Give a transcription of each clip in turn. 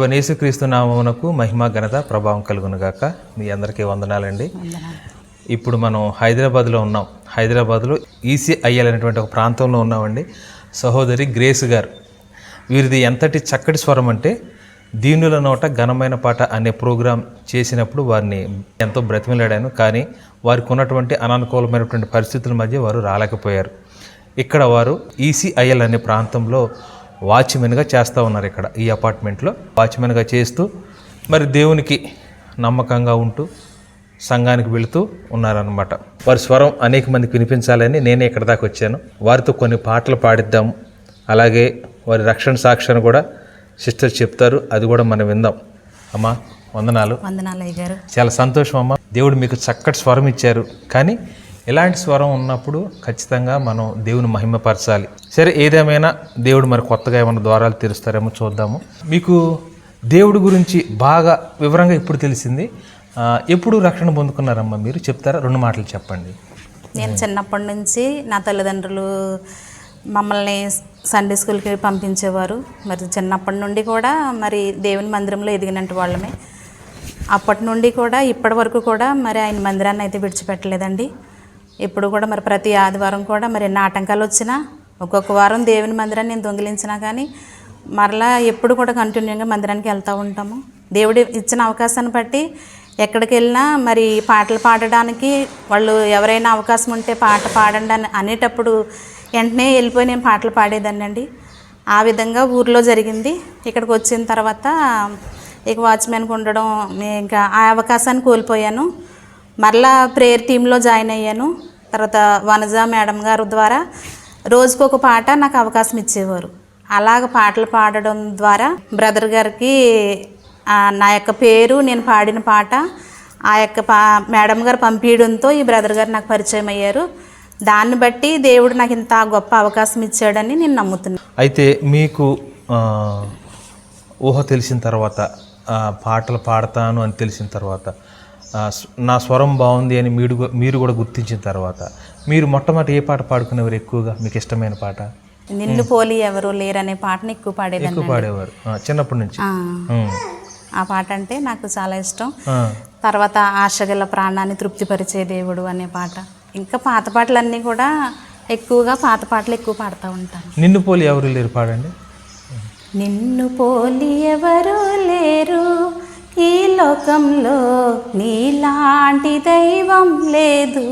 ప్రభువైన యేసుక్రీస్తు నామమునకు మహిమ ఘనత ప్రభావం కలుగునుగాక. మీ అందరికీ వందనాలండి. ఇప్పుడు మనం హైదరాబాద్లో ఉన్నాం. హైదరాబాద్లో ఈసీఐఎల్ అనేటువంటి ఒక ప్రాంతంలో ఉన్నామండి. సహోదరి గ్రేస్ గారు, వీరిది ఎంతటి చక్కటి స్వరం అంటే, దీనుల నోట ఘనమైన పాట అనే ప్రోగ్రాం చేసినప్పుడు వారిని ఎంతో బ్రతిమలాడాను. కానీ వారికి ఉన్నటువంటి అనానుకూలమైనటువంటి పరిస్థితుల మధ్య వారు రాలేకపోయారు. ఇక్కడ వారు ఈసీఐఎల్ అనే ప్రాంతంలో వాచ్మెన్గా చేస్తూ ఉన్నారు. ఇక్కడ ఈ అపార్ట్మెంట్లో వాచ్మెన్గా చేస్తూ మరి దేవునికి నమ్మకంగా ఉంటూ సంఘానికి వెళుతూ ఉన్నారనమాట. వారి స్వరం అనేక మందికి వినిపించాలని నేనే ఇక్కడ దాకా వచ్చాను. వారితో కొన్ని పాటలు పాడిద్దాము. అలాగే వారి రక్షణ సాక్ష్యాన్ని కూడా సిస్టర్ చెప్తారు, అది కూడా మనం విందాం. అమ్మా వందనాలు. వందనాలు అయ్యగారు. చాలా సంతోషం అమ్మ. దేవుడు మీకు చక్కటి స్వరం ఇచ్చారు. కానీ ఇలాంటి స్వరం ఉన్నప్పుడు ఖచ్చితంగా మనం దేవుని మహిమపరచాలి. సరే, ఏదేమైనా దేవుడు మరి కొత్తగా ఏమైనా ద్వారాలు తెరుస్తారేమో చూద్దాము. మీకు దేవుడి గురించి బాగా వివరంగా ఇప్పుడు తెలిసింది. ఎప్పుడు రక్షణ పొందుకున్నారమ్మా మీరు? చెప్తారా? 2 మాటలు చెప్పండి. నేను చిన్నప్పటి నుంచి నా తల్లిదండ్రులు మమ్మల్ని సండే స్కూల్కి పంపించేవారు. మరి చిన్నప్పటి నుండి కూడా మరి దేవుని మందిరంలో ఎదిగినట్టు వాళ్ళమే. అప్పటి నుండి కూడా ఇప్పటి వరకు కూడా మరి ఆయన మందిరాన్ని అయితే విడిచిపెట్టలేదండి. ఇప్పుడు కూడా మరి ప్రతి ఆదివారం కూడా మరి ఎన్ని ఆటంకాలు వచ్చినా, ఒక్కొక్క వారం దేవుని మందిరాన్ని నేను దొంగిలించినా కానీ మరలా ఎప్పుడు కూడా కంటిన్యూగా మందిరానికి వెళ్తూ ఉంటాము. దేవుడు ఇచ్చిన అవకాశాన్ని బట్టి ఎక్కడికి వెళ్ళినా మరి పాటలు పాడడానికి వాళ్ళు ఎవరైనా అవకాశం ఉంటే పాట పాడండి అని అనేటప్పుడు వెంటనే వెళ్ళిపోయి నేను పాటలు పాడేదాన్ని అండి. ఆ విధంగా ఊర్లో జరిగింది. ఇక్కడికి వచ్చిన తర్వాత ఇక వాచ్మెన్కి ఉండడం, ఇంకా ఆ అవకాశాన్ని కోల్పోయాను. మరలా ప్రేయర్ టీంలో జాయిన్ అయ్యాను. తర్వాత వనజ మేడం గారు ద్వారా రోజుకొక పాట నాకు అవకాశం ఇచ్చేవారు. అలాగ పాటలు పాడడం ద్వారా బ్రదర్ గారికి నా యొక్క పేరు, నేను పాడిన పాట ఆ యొక్క మేడం గారు పంపించడంతో ఈ బ్రదర్ గారు నాకు పరిచయం అయ్యారు. దాన్ని బట్టి దేవుడు నాకు ఇంత గొప్ప అవకాశం ఇచ్చాడని నేను నమ్ముతున్నాను. అయితే మీకు ఊహ తెలిసిన తర్వాత, పాటలు పాడతాను అని తెలిసిన తర్వాత, నా స్వరం బాగుంది అని మీరు కూడా గుర్తించిన తర్వాత మీరు మొట్టమొదటి ఏ పాట పాడుకునేవారు ఎక్కువగా? మీకు ఇష్టమైన పాట? నిన్ను పోలి ఎవరు లేరనే పాటని ఎక్కువ పాడేవారు చిన్నప్పటి నుంచి. ఆ పాట అంటే నాకు చాలా ఇష్టం. తర్వాత ఆశగల ప్రాణాన్ని తృప్తిపరిచే దేవుడు అనే పాట, ఇంకా పాత పాటలన్నీ కూడా ఎక్కువగా పాత పాటలు ఎక్కువ పాడుతూ ఉంటాను. నిన్ను పోలి ఎవరు లేరు పాడండి. నిన్ను పోలి ఎవరు లేరు ఈ లోకంలో, నీలాంటి దైవం లేదు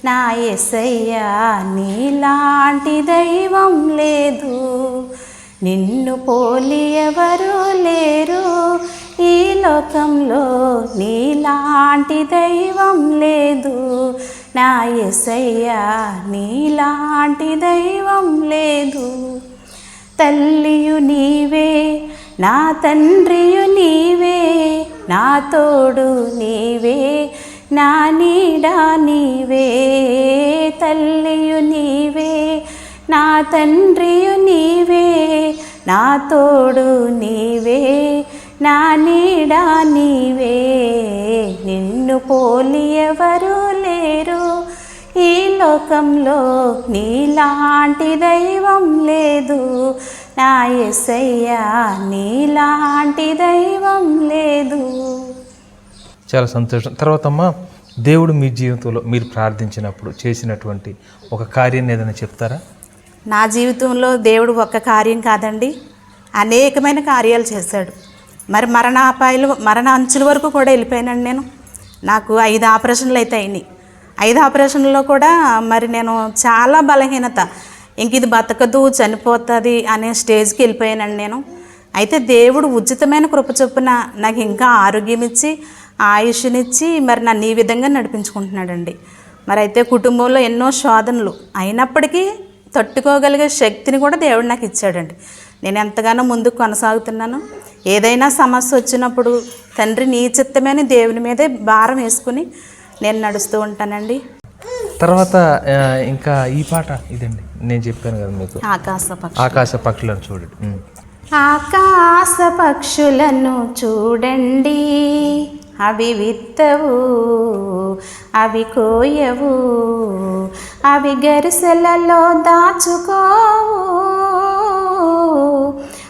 నా యేసయ్యా, నీలాంటి దైవం లేదు. నిన్ను పోలి ఎవరు లేరు ఈ లోకంలో, నీలాంటి దైవం లేదు నా యేసయ్యా, నీలాంటి దైవం లేదు. తల్లియు నీవే, నా తండ్రియు నీవే, నా తోడు నీవే, నా నీడ నీవే. తల్లియు నీవే, నా తండ్రియు నీవే, నా తోడు నీవే, నా నీడ నీవే. నిన్ను పోలి ఎవరు లేరు ఈ లోకంలో, నీలాంటి దైవం లేదు నా యేసయ్యా, నీలాంటి దైవం లేదు. చాలా సంతోషం. తర్వాత అమ్మ, దేవుడు మీ జీవితంలో మీరు ప్రార్థించినప్పుడు చేసినటువంటి ఒక కార్యాన్ని ఏదైనా చెప్తారా? నా జీవితంలో దేవుడు ఒక్క కార్యం కాదండి, అనేకమైన కార్యాలు చేశాడు. మరి మరణ అంచుల వరకు కూడా వెళ్ళిపోయానండి నేను. నాకు 5 ఆపరేషన్లు అయితే అయినాయి. 5 ఆపరేషన్లలో కూడా మరి నేను చాలా బలహీనత, ఇంక ఇది బతకదు, చనిపోతుంది అనే స్టేజ్కి వెళ్ళిపోయానండి నేను. అయితే దేవుడు ఉచితమైన కృప చొప్పున నాకు ఇంకా ఆరోగ్యం ఇచ్చి, ఆయుష్నిచ్చి మరి నన్ను ఈ విధంగా నడిపించుకుంటున్నాడండి. మరి అయితే కుటుంబంలో ఎన్నో శోధనలు అయినప్పటికీ తట్టుకోగలిగే శక్తిని కూడా దేవుడు నాకు ఇచ్చాడండి. నేను ఎంతగానో ముందుకు కొనసాగుతున్నాను. ఏదైనా సమస్య వచ్చినప్పుడు తండ్రి నీ చిత్తమని దేవుని మీదే భారం వేసుకుని నేను నడుస్తూ ఉంటానండి. తర్వాత ఇంకా ఈ పాట ఇదండి, నేను చెప్పాను కదా మీకు, ఆకాశ పక్షులను చూడండి. ఆకాశ పక్షులను చూడండి, అవి విత్తవు, అవి కోయవు, అవి గరిసెలలో దాచుకోవు,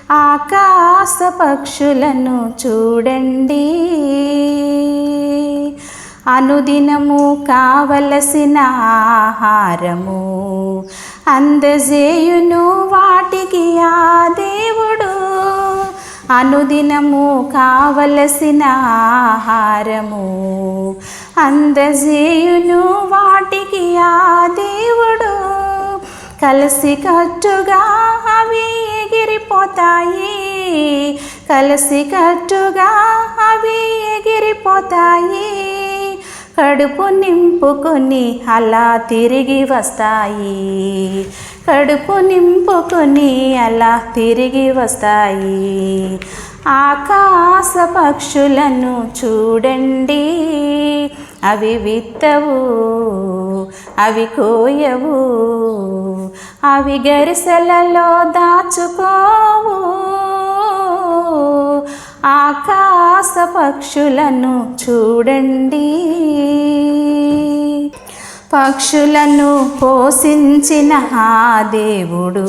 ఆకాశ పక్షులను చూడండి, అనుదినము కావలసిన ఆహారము అందజేయును వాటికి ఆ దేవుడు. అనుదినము కావలసిన ఆహారము అందజేయును వాటికి ఆ దేవుడు. కలిసికట్టుగా అవి ఎగిరిపోతాయి, కలిసికట్టుగా అవి ఎగిరిపోతాయి. కడుపు నింపుకొని అలా తిరిగి వస్తాయి, కడుపు నింపుకొని అలా తిరిగి వస్తాయి. ఆకాశ పక్షులను చూడండి, అవి విత్తవు, అవి కోయవు, అవి గరిసెలలో దాచుకోవు. ఆకాశ పక్షులను చూడండి. పక్షులను పోషించిన ఆ దేవుడు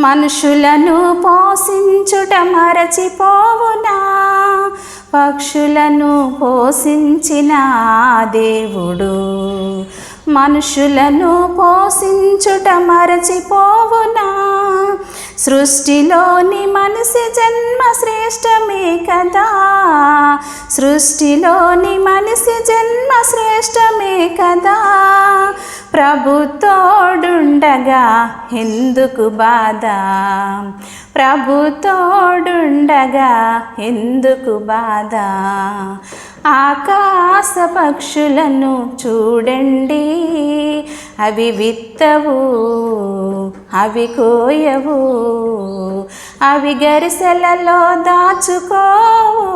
మనుషులను పోషించుట మరచిపోవునా? పక్షులను పోషించిన ఆ దేవుడు మనుషులను పోషించుట మరచిపోవునా? సృష్టిలోని మనిషి జన్మ శ్రేష్టమే కదా, సృష్టిలోని మనిషి జన్మ శ్రేష్టమే కదా. ప్రభు తోడుండగా ఎందుకు బాధ, ప్రభు తోడుండగా ఎందుకు బాధ. ఆకాశ పక్షులను చూడండి, అవి విత్తవు, అవి కోయవు, అవి గరిసెలలో దాచుకోవు.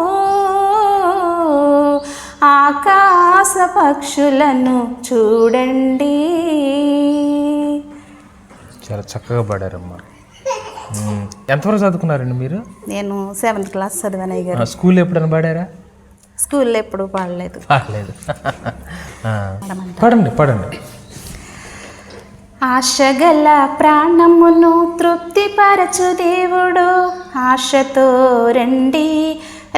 ఆకాశ పక్షులను చూడండి. చాలా చక్కగా పాడారమ్మా. ఎంతవరకు చదువుకున్నారండి మీరు? నేను 7th క్లాస్ చదివాను అయ్యారు. స్కూల్ ఎప్పుడైనా పాడారా? స్కూల్లో ఎప్పుడు పాడలేదు. పాడలేదు. పాడండి పాడండి. ఆశగల ప్రాణమును తృప్తిపరచు దేవుడు, ఆశతో రండి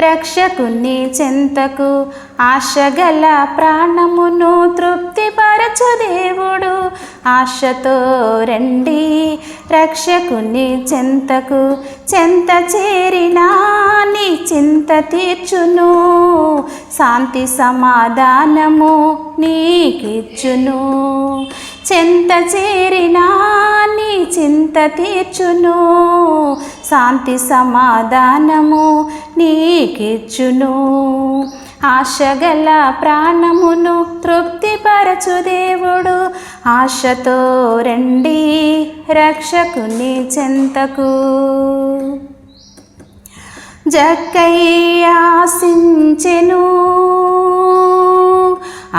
రక్షకుని చెంతకు. ఆశగల ప్రాణమును తృప్తిపరచు దేవుడు, ఆశతో రండి రక్షకుని చెంతకు. చెంత చేరినా నీ చింత తీర్చును, శాంతి సమాధానము నీకిచ్చును. చెంత చేరినా నీ చింత తీర్చును, శాంతి సమాధానము నీకిచ్చును. ఆశగల ప్రాణమును తృప్తిపరచు దేవుడు, ఆశతో రండి రక్షకుని చెంతకు. జక్కయ్య ఆశించెను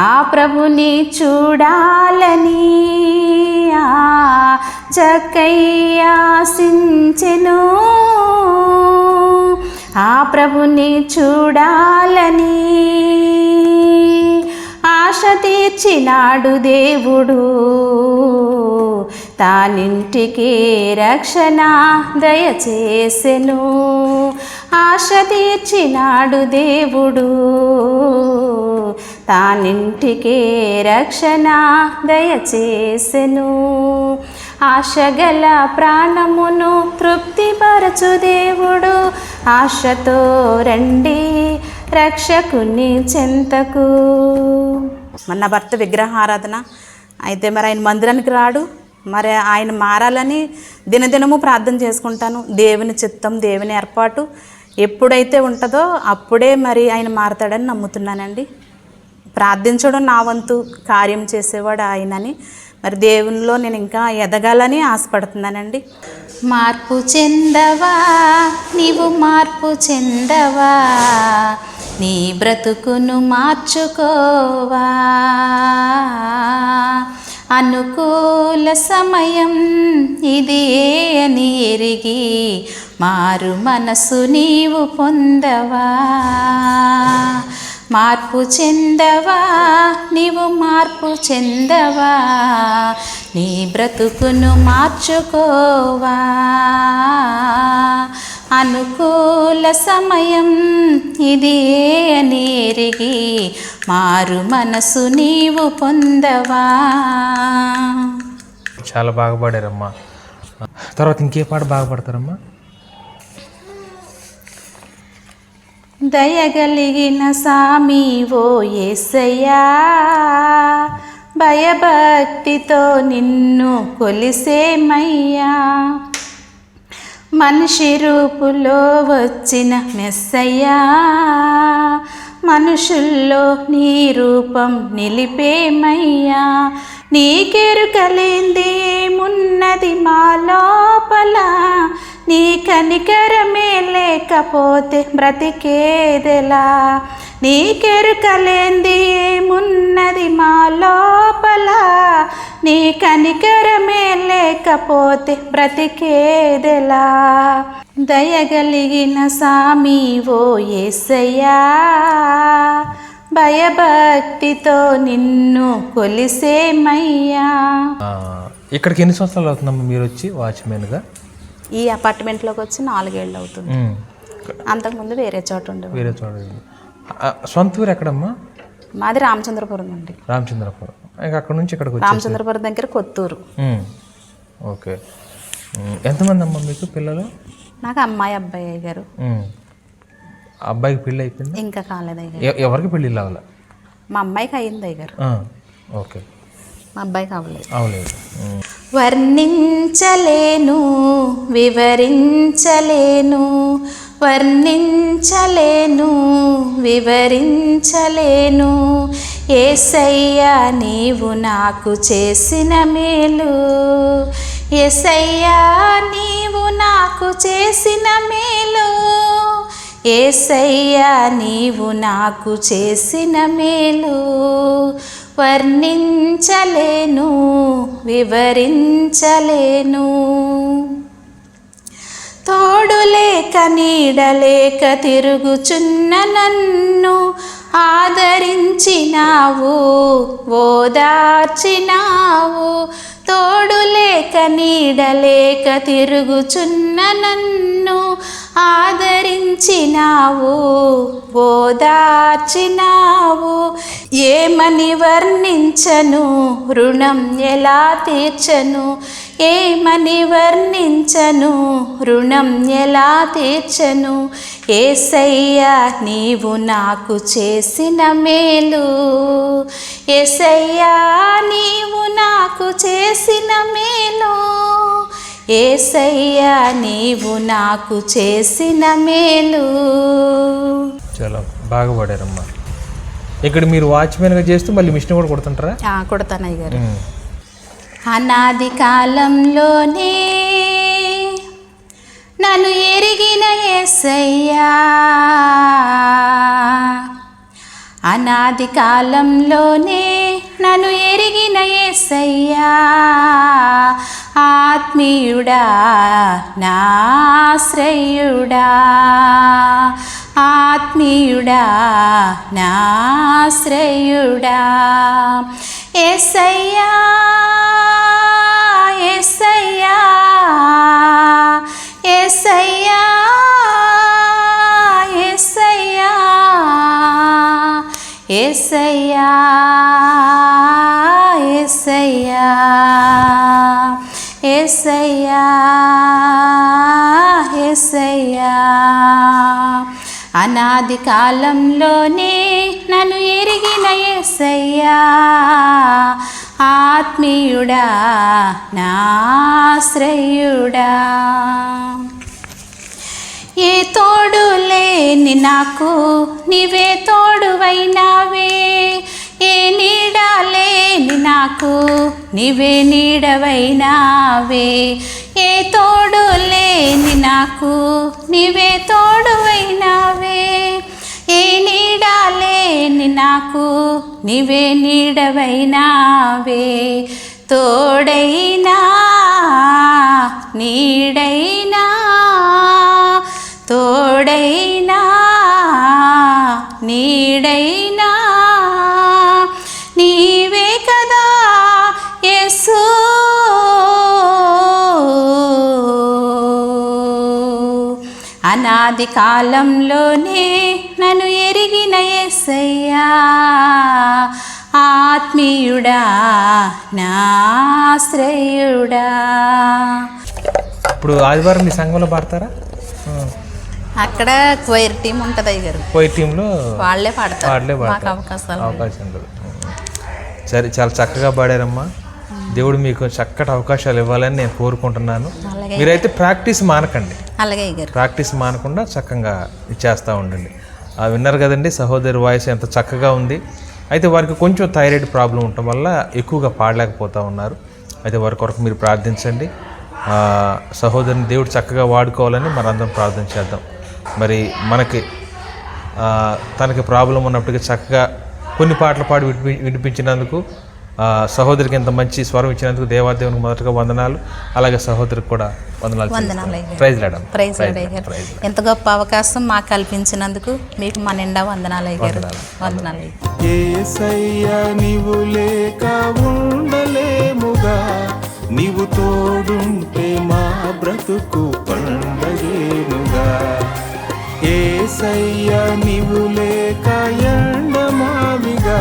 ఆ ప్రభుని చూడాలని, జక్కయ్య ఆశించెను ఆ ప్రభుని చూడాలని. ఆశ తీర్చినాడు దేవుడు, తానింటికి రక్షణ దయచేసెను. ఆశ తీర్చినాడు దేవుడు, తానింటికి రక్షణ దయచేసెను. ఆశగల ప్రాణమును తృప్తిపరచు దేవుడు, ఆశతో రండి రక్షకుని చెంతకు. మన భర్త విగ్రహారాధన అయితే మరి ఆయన మందిరానికి రాడు, మరి ఆయన మారాలని దినదినము ప్రార్థన చేసుకుంటాను. దేవుని చిత్తం, దేవుని ఏర్పాటు ఎప్పుడైతే ఉంటుందో అప్పుడే మరి ఆయన మారతాడని నమ్ముతున్నానండి. ప్రార్థించడం నా వంతు, కార్యం చేసేవాడు ఆయనని. మరి దేవునిలో నేను ఇంకా ఎదగాలని ఆశపడుతున్నానండి. మార్పు చెందవా నీవు, మార్పు చెందవా, నీ బ్రతుకును మార్చుకోవా. అనుకూల సమయం ఇది అని ఎరిగి మారు మనసు నీవు పొందవా. మార్పు చెందవా, నీవు మార్పు చెందవా, నీ బ్రతుకును మార్చుకోవా. అనుకూల సమయం ఇది అని ఎరిగి మారు మనసు నీవు పొందవా. చాలా బాగా పాడారమ్మా. తర్వాత ఇంకే పాట బాగా పాడతారమ్మా? దయగలిగిన సామి ఓ యేసయ్యా, భయభక్తితో నిన్ను కొలిసేమయ్యా. మనిషి రూపులో వచ్చిన మెస్సయ్యా, మనుషుల్లో నీ రూపం నిలిపేమయ్యా. నీకెరుకలేంది ఏమున్నది మా లోపల, నీ కనికరమే లేకపోతే బ్రతికేదెలా. నీకెరుకలేంది ఏమున్నది మా లోపల, నీ కనికరమే లేకపోతే బ్రతికేదెలా. దయగలిగిన సామి ఓ యేసయ్యా, భయభక్తితో నిన్ను కొలిసేమయ్యా. ఇక్కడికి ఎన్ని సంవత్సరాలు అవుతుందమ్మా మీరు వచ్చి వాచ్మెన్గా? ఈ అపార్ట్మెంట్లోకి వచ్చి 4 ఏళ్ళు అవుతుంది. అంతకుముందు వేరే చోట ఉండేది. వేరే చోట. సొంత ఊరు ఎక్కడమ్మా? మాది రామచంద్రపురం అండి. రామచంద్రపురం. ఇంకా అక్కడ నుంచి ఇక్కడికి వచ్చి రామచంద్రపురం దగ్గర కొత్తూరు. ఓకే. ఎంతమంది అమ్మా మీకు పిల్లలు? నాకు అమ్మాయి అబ్బాయి అయ్యారు. అబ్బాయికి పెళ్ళి అయిపోయింది? ఇంకా కాలేదు అయ్యారు. ఎవరికి పెళ్ళి అవ్వాలి? మా అమ్మాయికి అయ్యింది అయ్యారు. ఓకే. మా అబ్బాయికి అవ్వలేదు. అవలేదు. వర్ణించలేను, వివరించలేను, వర్ణించలేను, వివరించలేను, యేసయ్యా నీవు నాకు చేసిన మేలు. యేసయ్యా నీవు నాకు చేసిన మేలు, యేసయ్యా నీవు నాకు చేసిన మేలు. వర్ణించలేను, వివరించలేను. తోడులేక నీడలేక తిరుగుచున్న నన్ను ఆదరించినావు, ఓదార్చినావు. తోడులేక నీడలేక తిరుగుచున్న నన్ను ఆదరించినావు, ఓదార్చినావు. ఏమని వర్ణించను, రుణం ఎలా తీర్చను, ఏమని వర్ణించను, రుణం ఎలా తీర్చను. యేసయ్యా నీవు నాకు చేసిన మేలు, యేసయ్యా నీవు నాకు చేసిన మేలు, యేసయ్యా నీవు నాకు చేసిన మేలు. చాలా బాగా పాడారమ్మా. ఇక్కడ మీరు వాచ్మెన్గా చేస్తూ మళ్ళీ మిషన్ కూడా కొడుతుంటారా? కొడతానయ్య గారు. అనాది కాలంలోనే నన్ను ఎరిగిన యేసయ్యా, అనాది కాలంలోనే నన్ను ఎరిగిన యేసయ్యా, ఆత్మీయుడా నాశ్రయుడా, ఆత్మీయుడా నాశ్రయుడా. యేసయ్యా యేసయ్యా యేసయ్యా యేసయ్యా యేసయ్యా యేసయ్యా యేసయ్యా యేసయ్యా. అనాది కాలంలోనే నన్ను ఎరిగిన యేసయ్యా, ఆత్మీయుడా నాశ్రయుడా. ఏ తోడు లేని నాకు నీవే తోడువైనావే, ఏ నీడ లేని నాకు నీవే నీడవైనావే. ఏ తోడు లేని నాకు నీవే తోడువైనావే, ఏ నీడ లేని నాకు నీవే నీడవైనావే. తోడైనా నీడైనా, తోడైనా నీడైనా, ఆది కాలంలోనే నన్ను ఎరిగిన యేసయ్యా, ఆత్మీయుడా నా ఆశ్రయుడా. ఇప్పుడు ఆదివారం మీ సంఘంలో పాడతారా? అక్కడ క్వైర్ టీం ఉంటుంది అయ్యారు, పోయి టీంలో వాళ్ళే పాడతారు, మాకు అవకాశం అవకాశాలు ఉండదు. సరే, చాలా చక్కగా పాడారమ్మా. దేవుడు మీకు చక్కటి అవకాశాలు ఇవ్వాలని నేను కోరుకుంటున్నాను. మీరైతే ప్రాక్టీస్ మానకండి, అలాగే అయ్యారు, ప్రాక్టీస్ మానకుండా చక్కగా ఇచ్చేస్తూ ఉండండి. విన్నారు కదండి సహోదరి వాయిస్ ఎంత చక్కగా ఉంది. అయితే వారికి కొంచెం థైరాయిడ్ ప్రాబ్లం ఉండటం వల్ల ఎక్కువగా పాడలేకపోతూ ఉన్నారు. అయితే వారి కొరకు మీరు ప్రార్థించండి. సహోదరిని దేవుడు చక్కగా వాడుకోవాలని మనందరం ప్రార్థన చేద్దాం. మరి మనకి తనకి ప్రాబ్లం ఉన్నప్పటికీ చక్కగా కొన్ని పాటలు పాడి వినిపించినందుకు, సహోదరికి ఇంత మంచి స్వరం ఇచ్చినందుకు దేవాదేవునికి మొదటగా వందనాలు. అలాగే సహోదరికి కూడా వందనాలు. Praise lord. ప్రైజ్ లాడ్ అయ్యారు. ఎంత గొప్ప అవకాశం మాకు కల్పించినందుకు మీకు మా నిండా వందనాలు అయ్యారు. వందనాలు. యేసయ్యా నీవు లేక ఉండలేముగా, నీవు తోడుంటే మా బ్రతుకు పండగేనుగా. యేసయ్యా నీవు లేక ఎండమావిగా,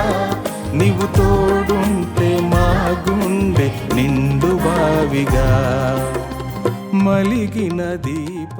నీవు తోడుంటే మా గుండె నిండు బావిగా మలిగిన దీప